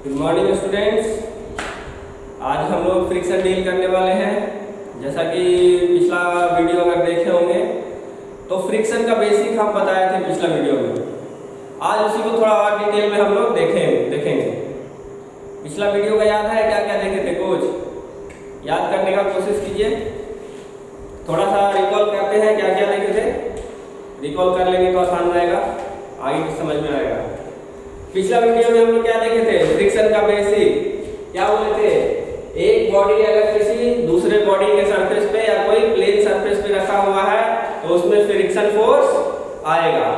Good morning students. आज हम लोग फ्रिक्शन डील करने वाले हैं। जैसा कि पिछला वीडियो अगर देखे होंगे तो फ्रिक्शन का बेसिक हम बताए थे पिछला वीडियो में। आज उसी को थोड़ा और डिटेल में हम लोग देखेंगे। पिछला वीडियो का याद है क्या क्या देखे थे? कुछ याद करने का कोशिश कीजिए, थोड़ा सा रिकॉल करते हैं क्या क्या देखे थे। रिकॉल कर लेंगे तो आसान रहेगा, आगे समझ में आएगा। पिछला वीडियो में हम लोग क्या देखे थे? फ्रिक्शन का बेसिक क्या बोले थे? एक बॉडी अगर किसी दूसरे बॉडी के सरफेस पे या कोई प्लेन सरफेस पे रखा हुआ है तो उसमें फ्रिक्शन फोर्स आएगा।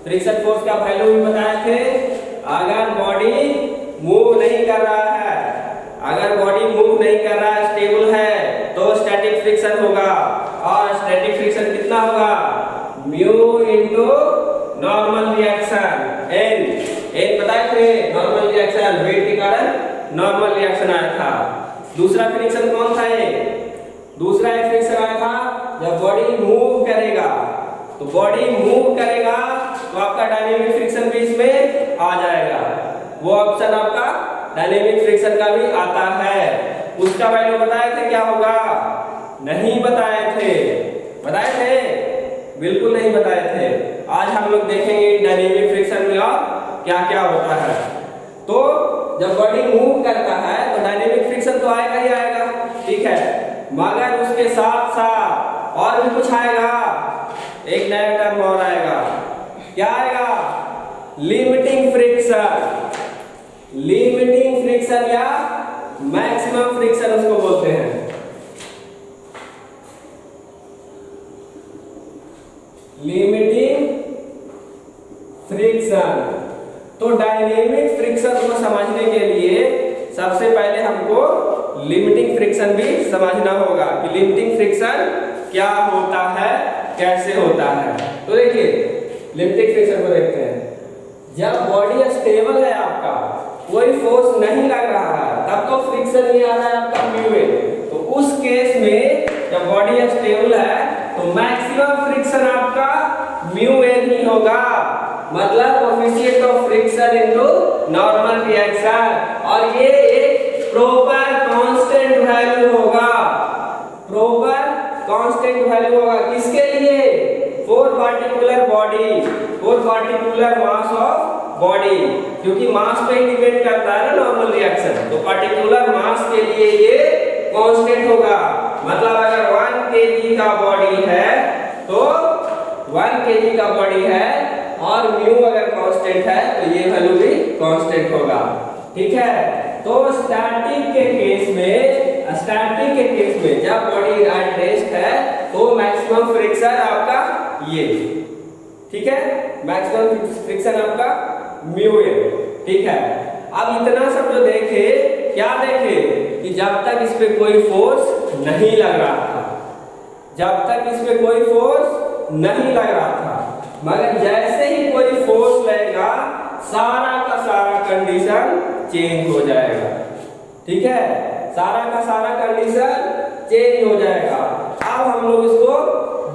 फ्रिक्शन फोर्स का वैल्यू भी बताए थे। अगर बॉडी मूव नहीं कर रहा है, अगर बॉडी मूव नहीं कर रहा है, स्टेबल है, तो स्टैटिक फ्रिक्शन होगा। और स्टैटिक फ्रिक्शन कितना होगा? Mu into normal reaction N बताए थे। नॉर्मल रिएक्शन वेट के कारण नॉर्मल रिएक्शन आया था। दूसरा फ्रिक्शन कौन था? दूसरा एक फ्रिक्शन आया था जब बॉडी मूव करेगा। तो बॉडी मूव करेगा तो आपका डायनेमिक फ्रिक्शन भी इसमें आ जाएगा। वो ऑप्शन आपका डायनेमिक फ्रिक्शन का भी आता है। उसका वैल्यू बताए थे क्या होगा? नहीं बताए थे। बताए थे? बिल्कुल नहीं बताए थे। आज हम लोग देखेंगे डायनेमिक फ्रिक्शन में और क्या क्या होता है। तो जब बॉडी मूव करता है तो डायनेमिक फ्रिक्शन तो आएगा ही आएगा, ठीक है, मगर उसके साथ साथ और भी कुछ आएगा। एक नया टर्म और आएगा। क्या आएगा? Limiting friction. लिमिटिंग फ्रिक्शन या मैक्सिमम फ्रिक्शन उसको बोलते हैं। Limiting friction. तो डायनेमिक फ्रिक्शन को समझने के लिए सबसे पहले हमको लिमिटिंग फ्रिक्शन भी समझना होगा कि लिमिटिंग फ्रिक्शन क्या होता है, कैसे होता है। तो देखिए लिमिटिंग फ्रिक्शन को देखते हैं। जब बॉडी स्टेबल है, आपका कोई फोर्स नहीं लग रहा है, तब तो फ्रिक्शन ही आ रहा है आपका म्यू ए। तो उस केस में जब बॉडी स्टेबल है तो मैक्सिमम फ्रिक्शन आपका म्यू ए ही होगा, मतलब coefficient of friction into normal reaction. और ये एक प्रॉपर कांस्टेंट वैल्यू होगा। प्रॉपर कांस्टेंट वैल्यू होगा किसके लिए? For particular body, for particular mass of body, क्योंकि मास पे ही डिपेंड करता है ना नॉर्मल रिएक्शन। तो पार्टिकुलर मास के लिए ये कांस्टेंट होगा। मतलब अगर 1 kg का बॉडी है तो 1 kg का बॉडी है और म्यू अगर कांस्टेंट है तो ये वैल्यू भी कांस्टेंट होगा, ठीक है। तो स्टैटिक के केस में जब बॉडी एट रेस्ट है तो मैक्सिमम फ्रिक्शन आपका ये, ठीक है, मैक्सिमम फ्रिक्शन आपका म्यू है, ठीक है। अब इतना सब जो देखे, क्या देखे कि जब तक इस पे कोई फोर्स नहीं लग रहा था, जब तक इस पे कोई फोर्स नहीं लग रहा था, मगर जैसे ही कोई फोर्स लगेगा सारा का सारा कंडीशन चेंज हो जाएगा, ठीक है, सारा का सारा कंडीशन चेंज हो जाएगा। अब हम लोग इसको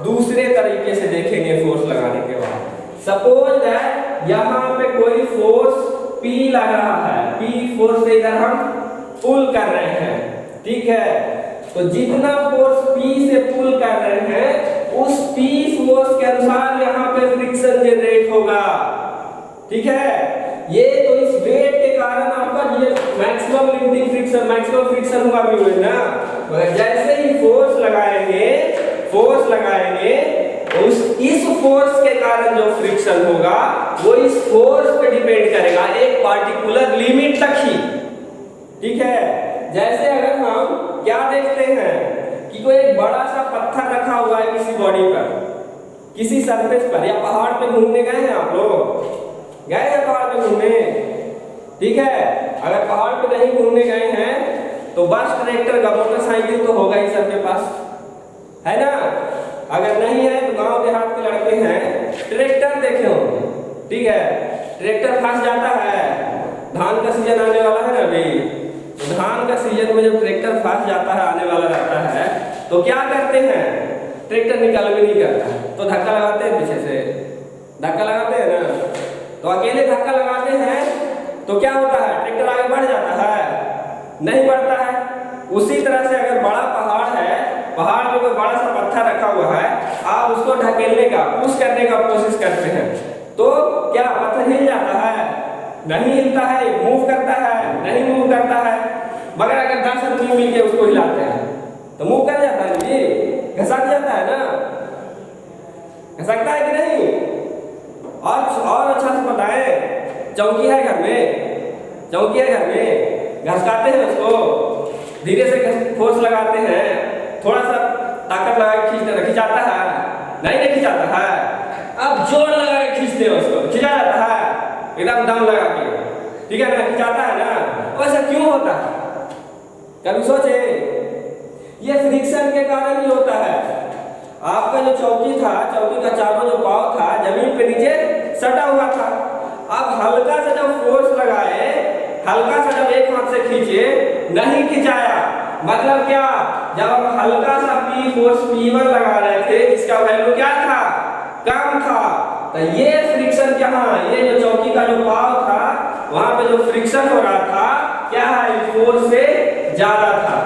दूसरे तरीके से देखेंगे फोर्स लगाने के बाद। सपोज दैट यहाँ पे कोई फोर्स P लग रहा है, P फोर्स से इधर हम पुल कर रहे हैं, ठीक है। तो जितना फोर्स P से पुल कर रहे हैं उस P फोर्स के अनुसार यहाँ पे फ्रिक्शन जनरेट होगा, ठीक है। ये तो इस वेट के कारण आपका ये maximum limiting friction, maximum friction हुआ म्यू है ना। मगर जैसे ही फोर्स लगाएंगे इस फोर्स के कारण जो फ्रिक्शन होगा वो इस फोर्स पे डिपेंड करेगा एक पार्टिकुलर लिमिट तक ही, ठीक है। जैसे अगर हम क्या देखते हैं कि कोई एक बड़ा सा पत्थर रखा हुआ है किसी बॉडी पर, किसी सरफेस पर, या पहाड़ पे घूमने गए हैं आप लोग? गए हैं पहाड़ पे घूमने, ठीक है। अगर पहाड़ पे नहीं घूमने गए हैं तो बस, ट्रैक्टर का, मोटरसाइकिल तो होगा ही सबके पास, है ना। अगर नहीं है तो गांव देहात के लड़के हैं ट्रैक्टर देखे होंगे, ठीक है। ट्रैक्टर फंस जाता है, धान का सीजन आने वाला है ना अभी, तो धान का सीजन में जब ट्रैक्टर फंस जाता है, आने वाला रहता है, तो क्या करते हैं? ट्रैक्टर निकाल भी नहीं करता तो धक्का लगाते हैं, पीछे से धक्का लगाते हैं ना। तो अकेले धक्का लगाते हैं तो क्या होता है, ट्रैक्टर आगे बढ़ जाता है? नहीं बढ़ता है। उसी तरह से अगर बड़ा पहाड़ है, पहाड़ में कोई बड़ा सा पत्थर रखा हुआ है, आप उसको ढकेलने का, पुश करने का कोशिश करते हैं, तो क्या पत्थर हिल जाता है? नहीं हिलता है। मूव करता है? नहीं मूव करता है। मगर अगर 10 आदमी मिलकर उसको हिलाते हैं तो मूव कर जाता है जी, घसक जाता है ना, घसकता है कि नहीं? और अच्छा से बताएं, चौकी है घर में, चौकी है घर में, घसकाते हैं उसको, धीरे से फोर्स लगाते हैं, थोड़ा सा ताकत लगा के खिंचाता है? नहीं खिंचाता है। अब जोर लगा के खींचते हैं उसको, खिंचा जाता है एकदम दम लगा के, ठीक है ना, खिंचाता है ना। वैसा क्यों होता है? कभी सोचे? ये फ्रिक्शन के कारण ही होता है। आपका जो चौकी था, चौकी का चारों जो पाव था जमीन पे नीचे सटा हुआ था। अब हल्का सा जब फोर्स लगाए, हल्का सा जब एक हाथ से खींचे, नहीं खिंचाया, मतलब क्या, जब हम हल्का सा पी फोर्स P1 लगा रहे थे, इसका वैल्यू क्या था? कम था। तो ये फ्रिक्शन क्या, ये जो चौकी का जो पाव था वहां पे जो फ्रिक्शन हो रहा था, क्या है, फोर्स से ज्यादा था।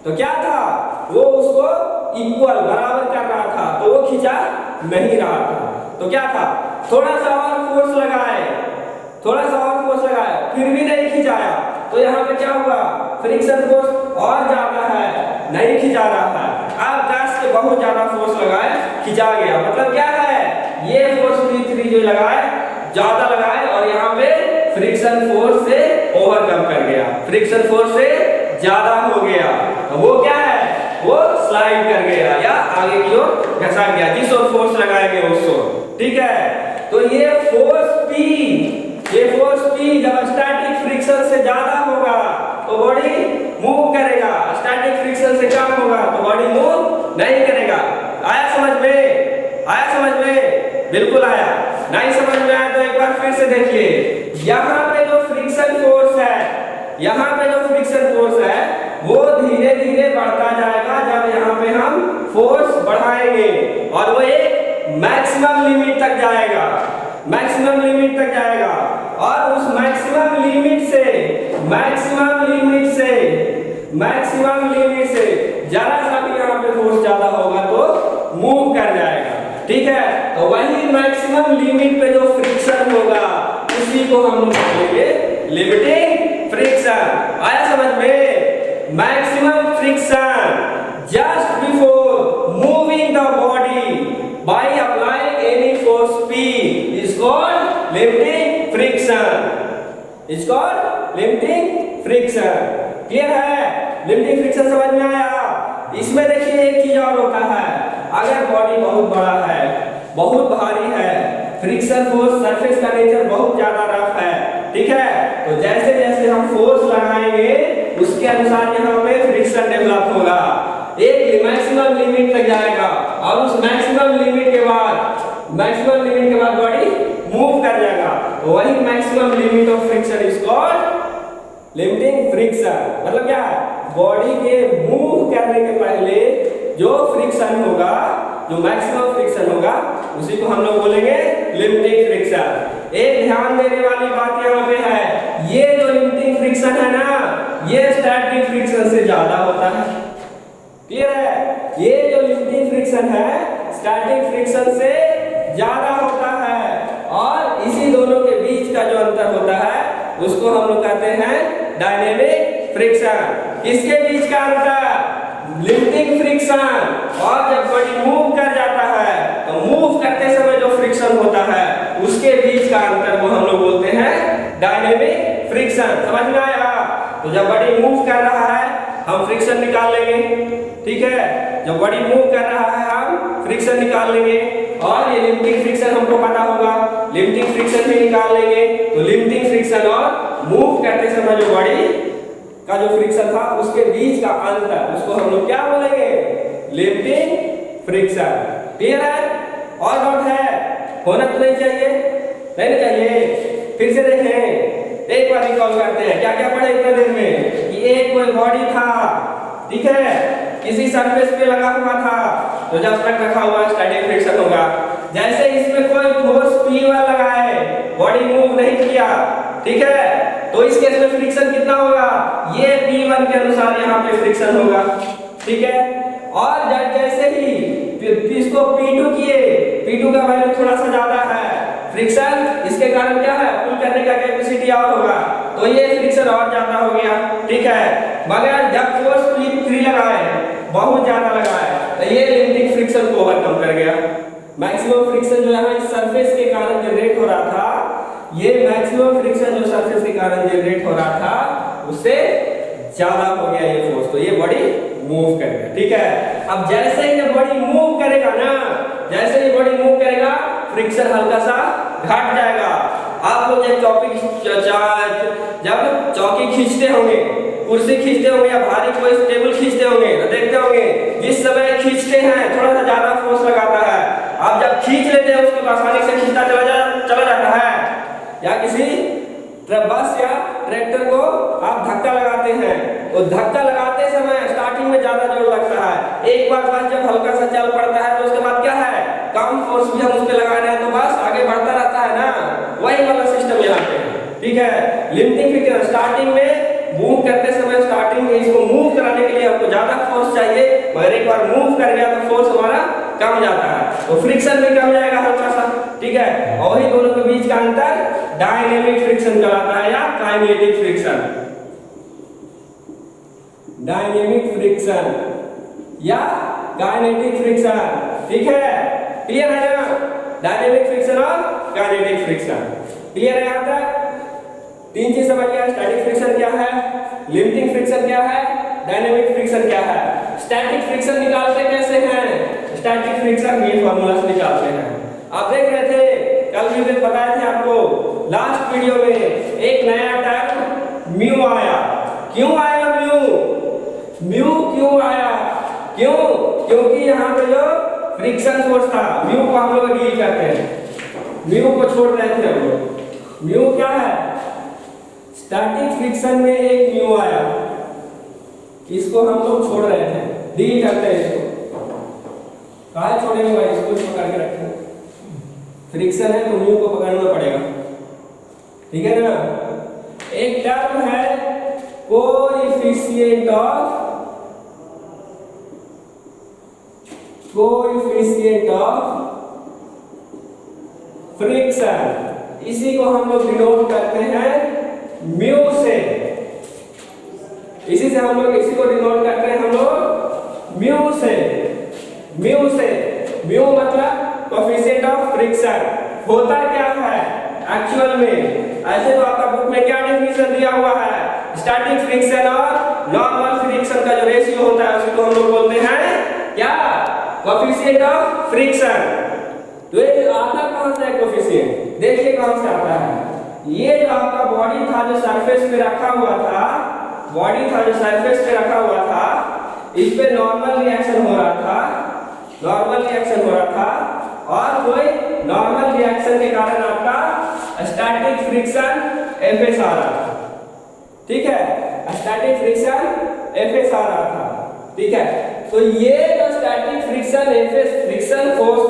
तो क्या था, वो उसको इक्वल बराबर कर रहा था, तो वो खींचा नहीं रहा था। तो क्या था, थोड़ा सा और फोर्स लगाए, थोड़ा सा और फोर्स लगाए, फिर भी नहीं खिंचाया, तो यहाँ पे क्या हुआ, फ्रिक्शन फोर्स और ज्यादा है, नहीं खिंचा रहा है। अब 10 के बहुत ज्यादा फोर्स लगाए, खिंचा गया। मतलब क्या है, ये फोर्स P3 जो लगाए, ज्यादा लगाए, और यहाँ पे फ्रिक्शन फोर्स से ओवरकम कर गया, फ्रिक्शन फोर्स से ज्यादा हो गया। तो वो क्या है, वो स्लाइड कर गया या आगे की ओर घसा गया, जिस ओर फोर्स लगाएंगे उस ओर, ठीक है। तो ये फोर्स P जब स्टैटिक फ्रिक्शन से ज्यादा होगा तो बॉडी मूव करेगा, स्टैटिक फ्रिक्शन से कम होगा तो बॉडी मूव नहीं करेगा। आया समझ में? आया समझ में? बिल्कुल आया। नहीं समझ में आया तो एक बार फिर से देखिए, यहाँ पे जो फ्रिक्शन फोर्स है, यहाँ पे जो फ्रिक्शन फोर्स है वो धीरे धीरे बढ़ता जाएगा जब यहाँ पे हम फोर्स बढ़ाएंगे, और वो एक मैक्सिमम लिमिट तक जाएगा, मैक्सिमम लिमिट तक जाएगा। और उस मैक्सिमम लिमिट से जरा सा भी यहाँ पे फोर्स ज्यादा होगा तो मूव कर जाएगा, ठीक है। तो वही मैक्सिमम लिमिट पे जो फ्रिक्शन होगा उसी को हम लोग बोलेंगे लिमिटिंग फ्रिक्शन। आया समझ में? Maximum friction just before moving the body by applying any force P is called limiting friction, is called limiting friction। Clear है? लिमिटिंग फ्रिक्शन समझ में आया? इसमें देखिए एक चीज और होता है, अगर बॉडी बहुत बड़ा है, बहुत भारी है, फ्रिक्शन फोर्स, सरफेस का नेचर बहुत ज्यादा रफ है, ठीक है, तो जैसे जैसे हम फोर्स लगाएंगे उसके अनुसार यहाँ पे फ्रिक्शन डेवलप होगा, एक मैक्सिमम लिमिट तक जाएगा, और उस मैक्सिमम लिमिट के बाद बॉडी मूव कर जाएगा। वही maximum limit of friction is called limiting friction. मतलब क्या है, बॉडी के मूव करने के पहले जो फ्रिक्शन होगा, जो मैक्सिमम फ्रिक्शन होगा, उसी को हम लोग बोलेंगे लिमिटिंग फ्रिक्शन। एक ध्यान देने वाली बात यहाँ पे है, ये जो लिमिटिंग फ्रिक्शन है ना, ये स्टैटिक फ्रिक्शन से ज्यादा होता है। क्लियर है? ये जो लिमिटिंग फ्रिक्शन है स्टैटिक फ्रिक्शन से ज्यादा होता है, और इसी दोनों के बीच का जो अंतर होता है उसको हम लोग कहते हैं डायनेमिक फ्रिक्शन। किसके बीच का अंतर? लिमिटिंग फ्रिक्शन, और जब बॉडी मूव कर जाता है तो मूव करते समय जो फ्रिक्शन होता है उसके बीच का अंतर को हम लोग बोलते हैं डायनेमिक फ्रिक्शन। समझ में आया? तो जब बॉडी मूव कर रहा है हम फ्रिक्शन निकाल लेंगे, ठीक है, जब बॉडी मूव कर रहा है हम फ्रिक्शन निकाल लेंगे, और ये लिमिटिंग फ्रिक्शन हमको पता होगा, लिमिटिंग फ्रिक्शन भी निकाल लेंगे। तो लिमिटिंग फ्रिक्शन और मूव करते समय जो बॉडी का जो फ्रिक्शन था उसके बीच का अंतर, उसको हम लोग क्या बोलेंगे? Limiting friction. क्लियर है? और डाउट है? होना तो नहीं चाहिए, नहीं चाहिए। फिर से देखें, एक बार रिकॉल करते हैं, क्या क्या पढ़े इतने देर में, कि एक कोई बॉडी था, ठीक है, किसी सरफेस पे लगा हुआ था, तो जब तक रखा हुआ स्टैटिक फ्रिक्शन होगा। जैसे इसमें कोई फोर्स P1 लगाए, बॉडी मूव नहीं किया, ठीक है। तो इस केस में फ्रिक्शन कितना होगा, ये P1 के अनुसार यहाँ पे फ्रिक्शन होगा, ठीक है। और जैसे ही इसको P2 किए, P2 का वैल्यू थोड़ा सा ज्यादा है, फ्रिक्शन इसके कारण क्या है, पुल करने का कैपेसिटी और होगा, तो ये फ्रिक्शन और ज्यादा हो गया, ठीक है। मगर जब फोर्स P3 लगाए, बहुत ज्यादा लगाए, तो ये लिमिटिंग फ्रिक्शन को ओवरकम कर गया। मैक्सिमम फ्रिक्शन जो है सरफेस के कारण जनरेट हो रहा था, ये मैक्सिमम फ्रिक्शन जो सरफेस के कारण जनरेट हो रहा था उससे ज्यादा हो गया ये फोर्स, तो ये बॉडी मूव कर गया, ठीक है। अब जैसे ही ये बॉडी मूव करेगा ना, जैसे ही बॉडी मूव करेगा फ्रिक्शन हल्का सा घट जाएगा। आप लोग जब चौकी खींचते होंगे, कुर्सी खींचते होंगे या भारी कोई टेबल खींचते होंगे तो देखते होंगे जिस समय खींचते हैं थोड़ा सा ज्यादा फोर्स लगाता है, आप जब खींच लेते हैं उसको आसानी से खींचता चला जाता है। या किसी बस या ट्रैक्टर को आप धक्का लगाते हैं, तो धक्का लगाते समय स्टार्टिंग में ज्यादा जोर लगता है, एक बार बस जब हल्का सा चल पड़ता है तो उसके बाद क्या है, कम फोर्स भी हम उस पर लगा रहे हैं तो बस आगे बढ़ता रहता है ना, वही वाला सिस्टम यहाँ पे, ठीक है। लिमिटिंग फ्रिक्शन स्टार्टिंग में मूव करते समय, स्टार्टिंग में इसको मूव कराने के लिए आपको ज्यादा फोर्स चाहिए, मगर एक बार मूव कर गया तो फोर्स हमारा कम जाता है, तो फ्रिक्शन भी कम जाएगा हल्का सा, ठीक है। और वही दोनों के बीच का अंतर डायनेमिक फ्रिक्शन कहलाता है या काइनेटिक फ्रिक्शन। डायनेमिक फ्रिक्शन या काइनेटिक फ्रिक्शन, ठीक है। क्लियर है ना, डायनेमिक फ्रिक्शन और काइनेटिक फ्रिक्शन क्लियर है। यहाँ तक तीन चीज समझ गया, स्टैटिक फ्रिक्शन क्या है, लिमिटिंग फ्रिक्शन क्या है, डायनेमिक फ्रिक्शन क्या है। स्टैटिक फ्रिक्शन निकालते कैसे हैं, स्टैटिक फ्रिक्शन ये फार्मूला से निकालते हैं। आप देख रहे थे कल भी बताए थे आपको लास्ट वीडियो में, एक नया टर्म म्यू आया। क्यों आया म्यू, म्यू क्यों आया, क्यों, क्योंकि यहाँ पे जो फ्रिक्शन फोर्स था, म्यू को हम लोग डील करते हैं, म्यू को छोड़ रहे थे हम लोग। म्यू क्या है, स्टैटिक फ्रिक्शन में एक म्यू आया, इसको हम लोग छोड़ रहे थे, डील करते हैं इसको। कहाँ छोड़ेंगे भाई, इसको पकड़ के रखें, फ्रिक्शन है तो म्यू को पकड़ना पड़ेगा, ठीक है ना। एक टर्म है कोएफिशिएंट ऑफ फ्रिक्शन, इसी को हम लोग डिनोट करते हैं म्यू से, इसी को डिनोट करते हैं हम लोग म्यू से। म्यू मतलब कोएफिशिएंट ऑफ फ्रिक्शन। होता क्या है एक्चुअल में, ऐसे तो आपका बुक में क्या डेफिनेशन दिया हुआ है, स्टैटिक फ्रिक्शन और नॉर्मल फ्रिक्शन का जो रेशियो होता है उसको हम लोग बोलते हैं क्या, कोएफिशिएंट ऑफ फ्रिक्शन। तो ये आता कहां से है कोएफिशिएंट, देखिए कहां से आता है। ये जो आपका बॉडी था जो सरफेस पे रखा हुआ था, बॉडी था जो सरफेस पे रखा हुआ था, इस पे नॉर्मल रिएक्शन हो रहा था, और कोई नॉर्मल रिएक्शन के कारण आपका स्टैटिक फ्रिक्शन Fs आ रहा था, ठीक है। स्टैटिक फ्रिक्शन Fs आ रहा था, ठीक है। तो ये जो static friction Fs friction force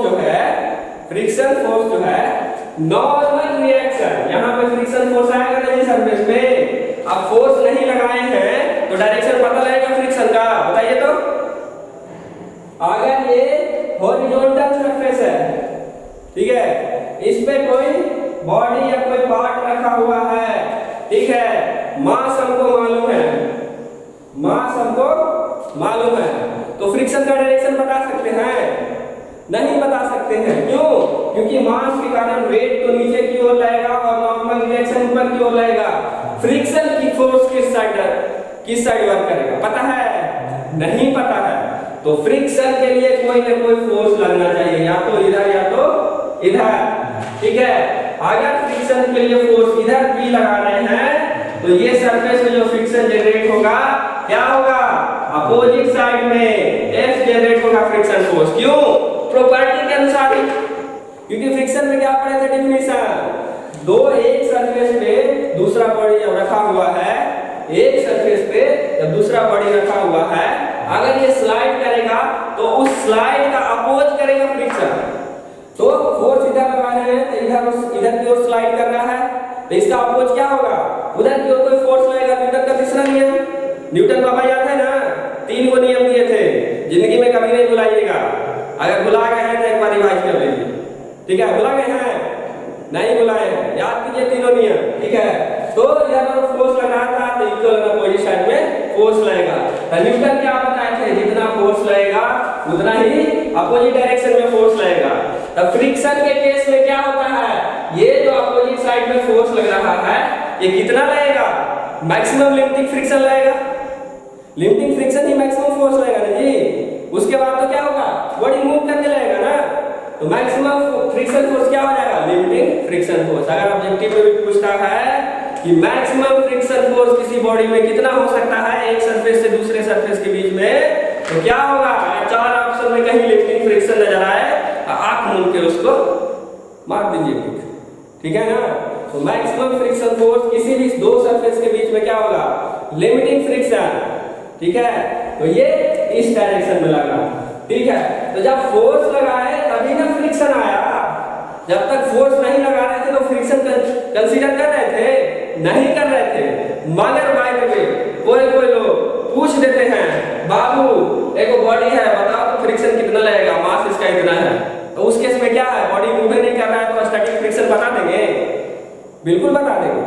जो है नॉर्मल रिएक्शन, यहाँ पे फ्रिक्शन फोर्स आएगा नहीं सरफेस पे, अब फोर्स नहीं लगाए हैं तो डायरेक्शन पता लगेगा फ्रिक्शन का, बताइए तो। अगर ये हॉरिजॉन्टल सरफेस है, ठीक है, इस पे कोई बॉडी या कोई पार्ट रखा हुआ है, ठीक है, मास हमको मालूम है, तो फ्रिक्शन का डायरेक्शन बता सकते हैं, नहीं बता सकते हैं। क्यों, क्योंकि मास के कारण वेट तो नीचे की ओर लाएगा और नॉर्मल रिएक्शन ऊपर की ओर लाएगा। फ्रिक्शन की फोर्स किस साइड वर्क करेगा पता है, नहीं पता है। तो फ्रिक्शन के लिए कोई ना कोई फोर्स लगना चाहिए, या तो इधर या तो इधर, ठीक है। अगर फ्रिक्शन के लिए फोर्स इधर भी लगा रहे हैं तो ये सरफेस में जो फ्रिक्शन जनरेट होगा क्या होगा, अपोजिट साइड में F जनरेट होगा फ्रिक्शन फोर्स। क्यों, प्रॉपर्टी के अनुसार, क्योंकि फ्रिक्शन में क्या पढ़े थे डेफिनेशन, दो एक सरफेस पे दूसरा बॉडी जब रखा हुआ है, एक सरफेस पे जब दूसरा बॉडी रखा हुआ है, अगर ये स्लाइड करेगा तो उस स्लाइड का अपोज करेगा फ्रिक्शन। तो फोर्स इधर लगा रहे हैं तो इधर की ओर स्लाइड कर रहा है, तो इसका अपोज क्या होगा, उधर की ओर कोई फोर्स लगेगा। न्यूटन का तीसरा नियम, न्यूटन बाबा याद है ना, 3 वो नियम दिए थे, जिंदगी में कभी नहीं भुलाइएगा। अगर भुला गए हैं तो एक बार रिवाइज कर लीजिए, ठीक है। भुला गए हैं, नहीं भुलाए हैं, याद कीजिए तीनों नियम, ठीक है। तो यहाँ पर फोर्स लग रहा था तो इक्वल अपोजिट साइड में फोर्स लगेगा। तो न्यूटन क्या बताए थे, जितना फोर्स लगेगा उतना ही अपोजिट डायरेक्शन में फोर्स लगेगा। तो फ्रिक्शन के केस में क्या होता है, ये जो अपोजिट साइड में फोर्स लग रहा है ये कितना लगेगा, मैक्सिमम लिमिटिंग फ्रिक्शन लगेगा। लिमिटिंग फ्रिक्शन ही मैक्सिमम फोर्स लगेगा ना जी। उसके बाद तो क्या होगा, बॉडी मूव करने लगेगा ना, तो मैक्सिमम फ्रिक्शन फोर्स क्या हो जाएगा, लिमिटिंग फ्रिक्शन फोर्स। अगर ऑब्जेक्टिव में भी पूछता है कि मैक्सिमम फ्रिक्शन फोर्स किसी बॉडी में कितना हो सकता है एक सरफेस से दूसरे सरफेस के बीच में, तो क्या होगा, चार ऑप्शन में कहीं लिमिटिंग फ्रिक्शन नजर आए आंख मूंद के उसको मार दीजिए, ठीक है ना। तो मैक्सिमम फ्रिक्शन फोर्स किसी भी दो सरफेस के बीच में क्या होगा, लिमिटिंग फ्रिक्शन, ठीक है। तो ये इस डायरेक्शन में लगा, ठीक है। तो जब फोर्स लगा है तभी ना फ्रिक्शन आया, जब तक फोर्स नहीं लगा रहे थे तो फ्रिक्शन कंसीडर कर रहे थे, नहीं कर रहे थे। मगर बाय द वे कोई लोग पूछ देते हैं, बाबू एक बॉडी है बताओ तो फ्रिक्शन कितना लगेगा, मास इसका इतना है, तो उस केस में क्या है, बॉडी मूव नहीं कर रहा है तो स्टैटिक फ्रिक्शन बता देंगे, बिल्कुल बता देंगे।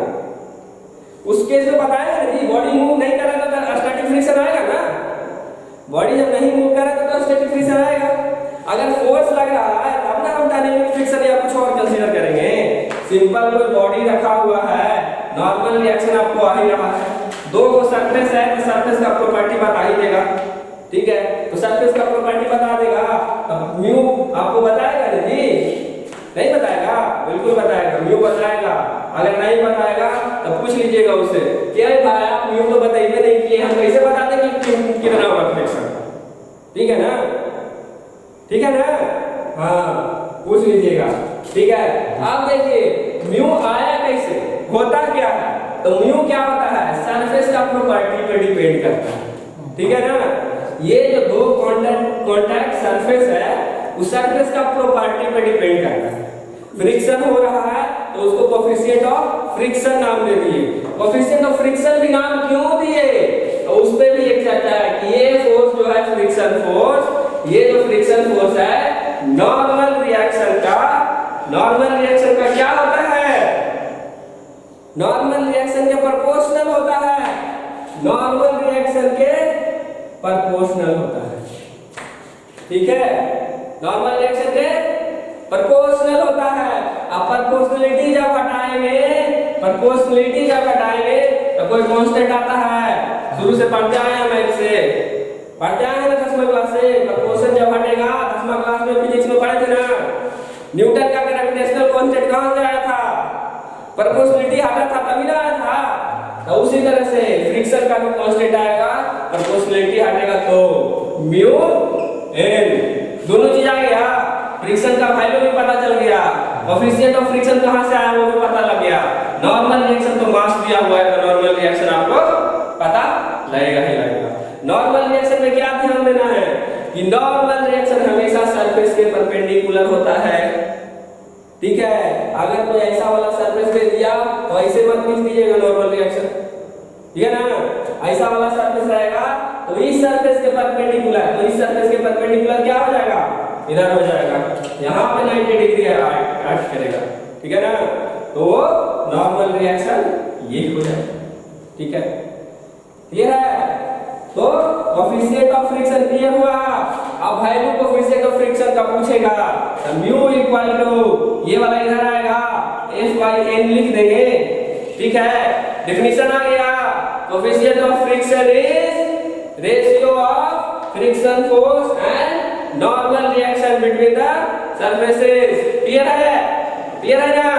उस केस में बताएगा जी, बॉडी मूव नहीं कर रहा है तो स्टैटिक फ्रिक्शन आएगा ना, बॉडी जब नहीं मूव कर रहा है तो स्टैटिक फ्रिक्शन आएगा। अगर फोर्स लग रहा है तब ना हम डायनेमिक फ्रिक्शन या कुछ और कंसीडर करेंगे। सिंपल कोई बॉडी रखा हुआ है, नॉर्मल रिएक्शन आपको आ ही रहा है, दो को सरफेस है तो सरफेस का प्रॉपर्टी बता ही देगा, ठीक है। तो सरफेस का प्रॉपर्टी बता देगा, अब म्यू आपको बताएगा ना जी, नहीं बताएगा, बिल्कुल बताएगा, म्यू बताएगा। अगर नहीं बताएगा तो पूछ लीजिएगा उससे, क्या भाई आप म्यू तो बताइए नहीं किए, हम कैसे बता दें कि कितना होगा फ्रिक्शन, ठीक है ना, ठीक है ना, हाँ पूछ लीजिएगा, ठीक है। अब देखिए म्यू आया कैसे, होता क्या है, तो म्यू क्या होता है, सरफेस का प्रॉपर्टी पे डिपेंड करता है, ठीक है ना। ये जो दो कॉन्टैक्ट सरफेस है उस सरफेस का प्रॉपर्टी पे डिपेंड करता है। फ्रिक्शन हो रहा है तो उसको कोएफिशिएंट ऑफ फ्रिक्शन नाम दे दिए। कोएफिशिएंट ऑफ फ्रिक्शन भी नाम क्यों दिए, तो उस पे भी एक चर्चा है कि ये फोर्स जो है फ्रिक्शन फोर्स, ये जो फ्रिक्शन फोर्स है नॉर्मल रिएक्शन का क्या होता है, नॉर्मल रिएक्शन के प्रोपोर्शनल होता है, नॉर्मल रिएक्शन के प्रोपोर्शनल होता है, ठीक है। नॉर्मल रिएक्शन के प्रोपोर्शनल होता है। अब प्रोपोर्शनलिटी जब हटाएंगे तो कोई कांस्टेंट आता है, शुरू से पढ़ते आए हैं, मैथ से पढ़ते आए हैं ना 10वीं क्लास से। प्रोपोर्शन जब हटेगा 10वीं क्लास में फिजिक्स में पढ़े थे ना, न्यूटन का ग्रेविटेशनल कांस्टेंट कहां से आया था, प्रोपोर्शनलिटी हटा था तभी ना आया था। तो उसी तरह से फ्रिक्शन का भी कांस्टेंट आएगा, प्रोपोर्शनलिटी हटेगा तो म्यू एन, दोनों चीज आ गया। फ्रिक्शन का वैल्यू भी पता चल गया, कोएफिशिएंट ऑफ फ्रिक्शन कहां से आया वो भी पता लग गया। नॉर्मल रिएक्शन तो मास दिया हुआ है तो नॉर्मल रिएक्शन आपको पता लगेगा ही लगेगा। नॉर्मल रिएक्शन में क्या ध्यान देना है कि नॉर्मल रिएक्शन हमेशा सरफेस के परपेंडिकुलर होता है, ठीक है। अगर कोई ऐसा वाला सरफेस दे दिया तो ऐसे मत लिख दीजिएगा नॉर्मल रिएक्शन, ठीक है ना। ऐसा वाला सरफेस रहेगा तो इस सरफेस के परपेंडिकुलर, तो इस सरफेस के परपेंडिकुलर क्या हो जाएगा, इधर हो जाएगा, यहाँ पे 90 डिग्री आर्ट करेगा, ठीक है ना। तो नॉर्मल रिएक्शन ये हो जाएगा, ठीक है, क्लियर है। तो कोएफिशिएंट ऑफ फ्रिक्शन क्लियर हुआ। अब वैल्यू कोएफिशिएंट ऑफ फ्रिक्शन का पूछेगा तो म्यू इक्वल टू ये वाला इधर आएगा, F/N लिख देंगे, ठीक है। डेफिनेशन आ गया, coefficient of friction is ratio of friction force and normal reaction between the surfaces. Clear है ना,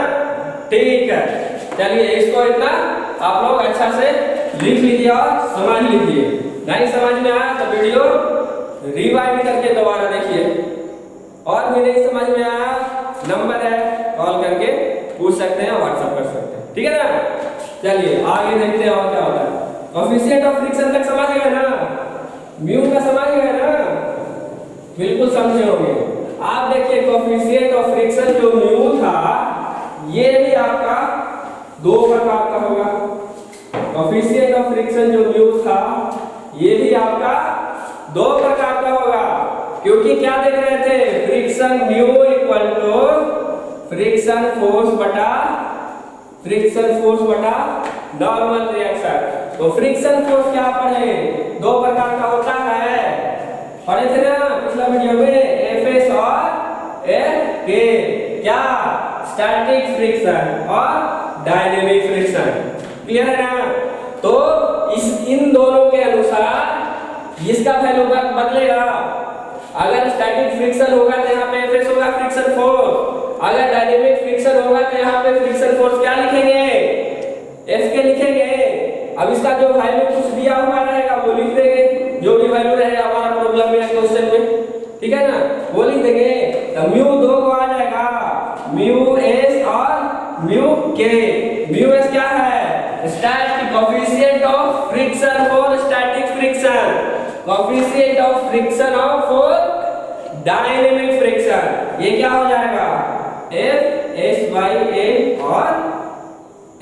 ठीक है। चलिए इसको इतना आप लोग अच्छा से लिख लीजिए और समझ लीजिए। नहीं समझ में आया तो वीडियो रिवाइंड करके दोबारा देखिए, और भी नहीं समझ में आया नंबर है कॉल करके पूछ सकते हैं, व्हाट्सएप कर सकते हैं, ठीक है ना। चलिए आगे देखते हैं और क्या होता है। कोएफिशिएंट ऑफ फ्रिक्शन तक समझ गए ना, म्यू का समझ गए ना, बिल्कुल समझे होंगे। आप देखिए कोएफिशिएंट ऑफ फ्रिक्शन जो म्यू था ये भी आपका दो प्रकार का होगा। कोफिशिएंट ऑफ फ्रिक्शन जो म्यू था ये भी आपका दो प्रकार का होगा, क्योंकि क्या देख रहे थे, friction mu equal to friction force बटा नॉर्मल रिएक्शन। तो फ्रिक्शन फोर्स क्या पढ़े, दो प्रकार का होता है, पढ़े थे ना पिछला वीडियो में, एफएस और एफके। क्या, स्टैटिक फ्रिक्शन और डायनेमिक फ्रिक्शन। क्लियर है ना? तो इन दोनों के अनुसार इसका वैल्यू बदलेगा। अगर स्टैटिक फ्रिक्शन होगा तो यहाँ पे एफएस होगा फ्रिक्शन फोर्स, अगर डायनेमिक फ्रिक्शन होगा तो यहाँ पे फ्रिक्शन फोर्स क्या लिखेंगे, एफ के लिखेंगे। अब इसका जो वैल्यू कुछ दिया हुआ रहेगा वो लिख देंगे, जो भी वैल्यू रहेगा हमारा प्रॉब्लम में क्वेश्चन में, ठीक है ना, वो लिख देंगे। तो म्यू दो को आ जाएगा, म्यू एस और म्यू के। म्यू एस क्या है, static coefficient of friction for static friction, coefficient of friction of for dynamic friction. ये क्या हो जाएगा, एफ एस बाई एन और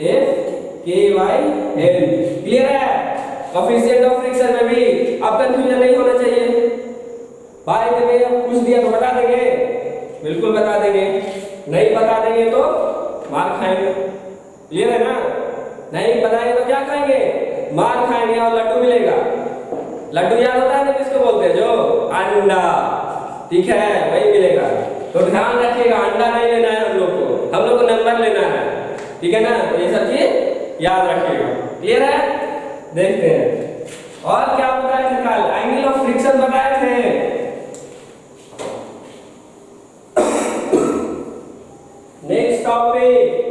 एफ के बाई एन। क्लियर है? कोएफिशिएंट ऑफ फ्रिक्शन में भी अब कंफ्यूजन नहीं होना चाहिए। भाई देंगे कुछ दिया तो बता देंगे, बिल्कुल बता देंगे, नहीं बता देंगे तो मार खाएंगे। क्लियर है ना? नहीं बताएंगे तो क्या खाएंगे, मार खाएंगे और लड्डू मिलेगा। लड्डू याद होता है ना किसको बोलते हैं, जो अंडा, ठीक है, वही मिलेगा। तो ध्यान रखिएगा, अंडा नहीं लेना है हम लोग को नंबर लेना है, ठीक है ना? तो ये सब चीज याद रखिएगा। क्लियर है? देखते हैं और क्या बताए थे कल, एंगल ऑफ फ्रिक्शन बताए थे। Next topic,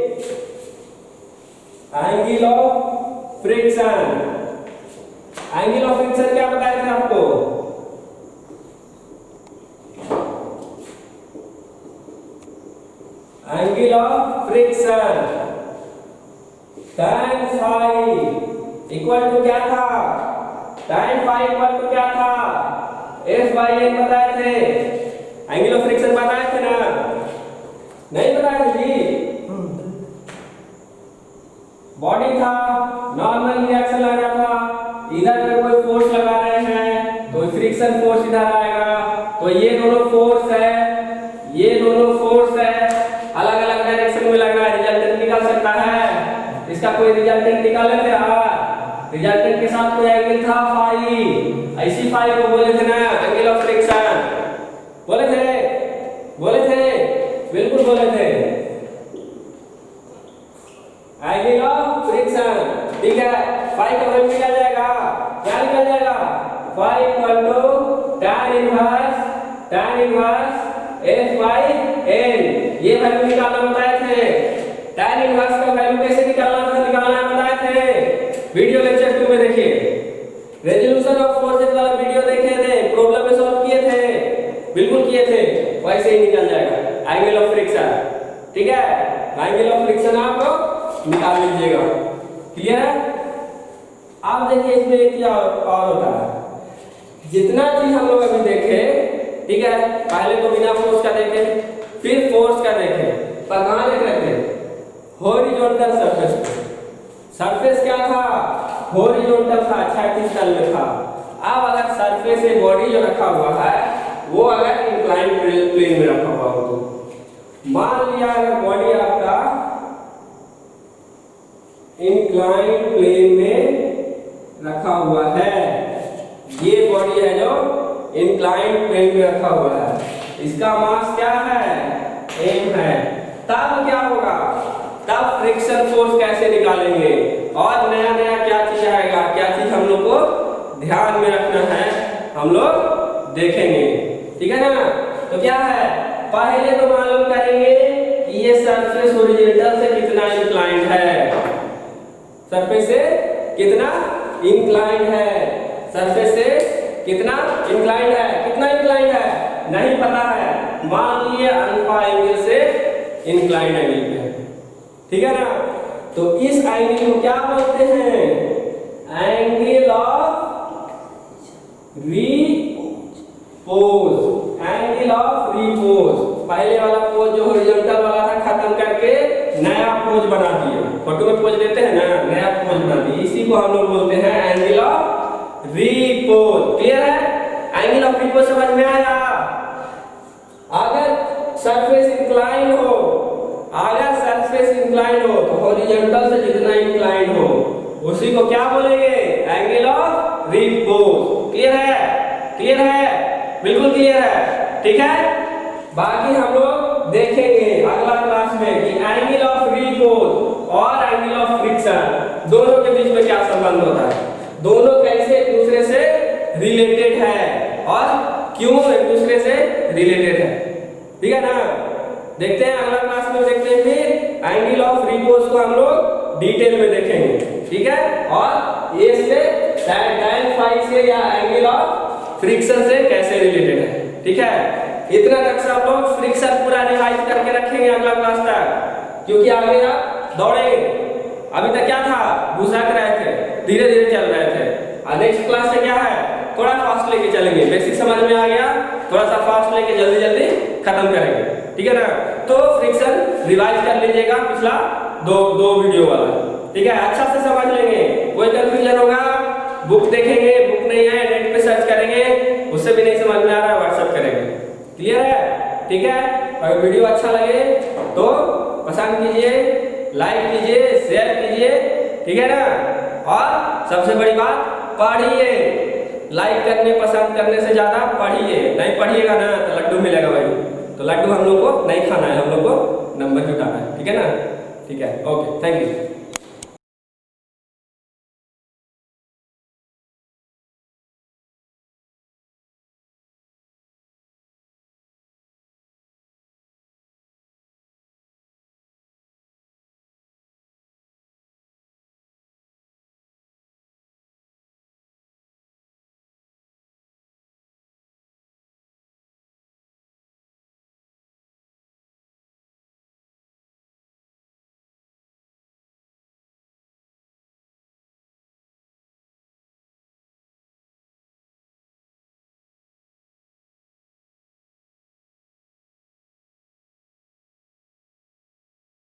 angle of friction. Angle of friction क्या बताए थे आपको, angle of friction tan phi equal to क्या था, tan फाई इक्वल टू क्या था, F बाई N बताए थे। एंगल ऑफ फ्रिक्शन बताए थे ना, नहीं बताए थे जी? बॉडी था, नॉर्मल रिएक्शन लगा था, इधर पे कोई फोर्स लगा रहे हैं तो फ्रिक्शन फोर्स इधर आएगा। तो ये दोनों फोर्स है, ये दोनों फोर्स है, अलग अलग डायरेक्शन में लग रहा है, रिजल्टेंट निकाल सकता है। इसका कोई रिजल्टेंट निकाले थे यार, रिजल्टेंट के साथ कोई एंगल था फाई, ऐसी फाई को बोले थे ना एंगल ऑफ फ्रिक्शन, बोले थे बिल्कुल बोले थे, एंगल ऑफ फ्रिक्शन। ठीक है, फाई का वैल्यू निकल जाएगा, क्या निकल जाएगा, phi equal to tan inverse F by N। ये वैल्यू निकालना बताए थे। tan इनवर्स का वैल्यू कैसे निकालना बताए थे, वीडियो लेक्चर 2 में देखिए, रेजोल्यूशन ऑफ फोर्सेस वाला वीडियो देखे थे, प्रॉब्लम में सॉल्व किए थे, बिल्कुल किए थे, वैसे ही निकल जाएगा एंगल ऑफ फ्रिक्शन। ठीक है, एंगल ऑफ फ्रिक्शन आप निकाल लीजिएगा। क्लियर है? आप देखिए इसमें एक क्या और होता है, जितना चीज हम लोग अभी देखे, ठीक है, पहले तो बिना फोर्स का देखे, फिर फोर्स का देखे, पर कहां देख रहे थे, हॉरिजॉन्टल सरफेस पे। सरफेस क्या था, हॉरिजॉन्टल था, क्षैतिज तल में था। अब अगर सरफेस से बॉडी जो रखा हुआ है वो अगर इंक्लाइंड प्लेन में रखा हुआ हो, तो मान लिया अगर बॉडी आपका इंक्लाइंड प्लेन में रखा हुआ है, ये बॉडी है जो इंक्लाइंड प्लेन में रखा हुआ है, इसका मास क्या है, m है, तब क्या होगा, तब फ्रिक्शन फोर्स कैसे निकालेंगे, और नया नया क्या चीज आएगा, क्या चीज हम लोग को ध्यान में रखना है, हम लोग देखेंगे। ठीक है ना? तो क्या है, पहले तो मालूम करेंगे कि ये सरफेस हॉरिजॉन्टल से कितना इंक्लाइंड है, सरफेस से कितना इंक्लाइंड है, सरफेस से कितना इंक्लाइंड है, कितना इंक्लाइंड है नहीं पता है, मान लिए अल्फा एंगल से इंक्लाइंड एंगल पे है। ठीक है ना? तो इस एंगल को क्या बोलते हैं, angle of repose, angle of repose. पहले वाला पोज जो हॉरिजॉन्टल वाला था खत्म करके नया पोज पोज बना दिए, फोटो में पोज देते हैं ना, नया पोज बना दिए, इसी को हम लोग बोलते हैं एंगल ऑफ रीपोज। क्लियर है? एंगल ऑफ रीपोज समझ में आया? अगर सरफेस इंक्लाइन हो, अगर सरफेस इंक्लाइन हो तो हॉरिजॉन्टल से जितना इंक्लाइन हो उसी को क्या बोलेंगे? Angle of repose. क्लियर है? क्लियर है? बिल्कुल क्लियर है। ठीक है, बाकी हम लोग देखेंगे अगला क्लास में कि एंगल ऑफ रीपोज और एंगल ऑफ फ्रिक्शन दोनों के बीच में क्या संबंध होता है, दोनों कैसे एक दूसरे से रिलेटेड है और क्यों एक दूसरे से रिलेटेड है। ठीक है ना? देखते हैं अगला क्लास में, देखते हैं फिर एंगल ऑफ रीपोज को हम लोग डिटेल में देखेंगे। ठीक है, और ये से tan फाई से या एंगल ऑफ फ्रिक्शन से कैसे रिलेटेड है। ठीक है, इतना तक से आप लोग फ्रिक्शन पूरा रिवाइज करके रखेंगे अगला क्लास तक, क्योंकि आगे आप दौड़ेंगे। अभी तक क्या था, घुसक रहे थे, धीरे धीरे चल रहे थे, और नेक्स्ट क्लास से क्या है, थोड़ा फास्ट लेके चलेंगे। बेसिक समझ में आ गया, थोड़ा सा फास्ट लेके जल्दी जल्दी खत्म करेंगे। ठीक है ना? तो फ्रिक्शन रिवाइज कर लीजिएगा, पिछला दो वीडियो वाला। ठीक है, अच्छा से समझ लेंगे, कोई कंफ्यूजन होगा बुक देखेंगे, बुक नहीं है नेट पे सर्च करेंगे, उससे भी नहीं समझ में आ रहा है व्हाट्सएप करेंगे। क्लियर है? ठीक है, अगर वीडियो अच्छा लगे तो पसंद कीजिए, लाइक कीजिए, शेयर कीजिए। ठीक है ना? और सबसे बड़ी बात, पढ़िए। लाइक करने पसंद करने से ज्यादा पढ़िए। नहीं पढ़िएगा ना तो लड्डू मिलेगा भाई, तो लड्डू हम लोग को नहीं खाना है, हम लोग को नंबर जुटाना है। ठीक है ना? ठीक है, ओके, थैंक यू।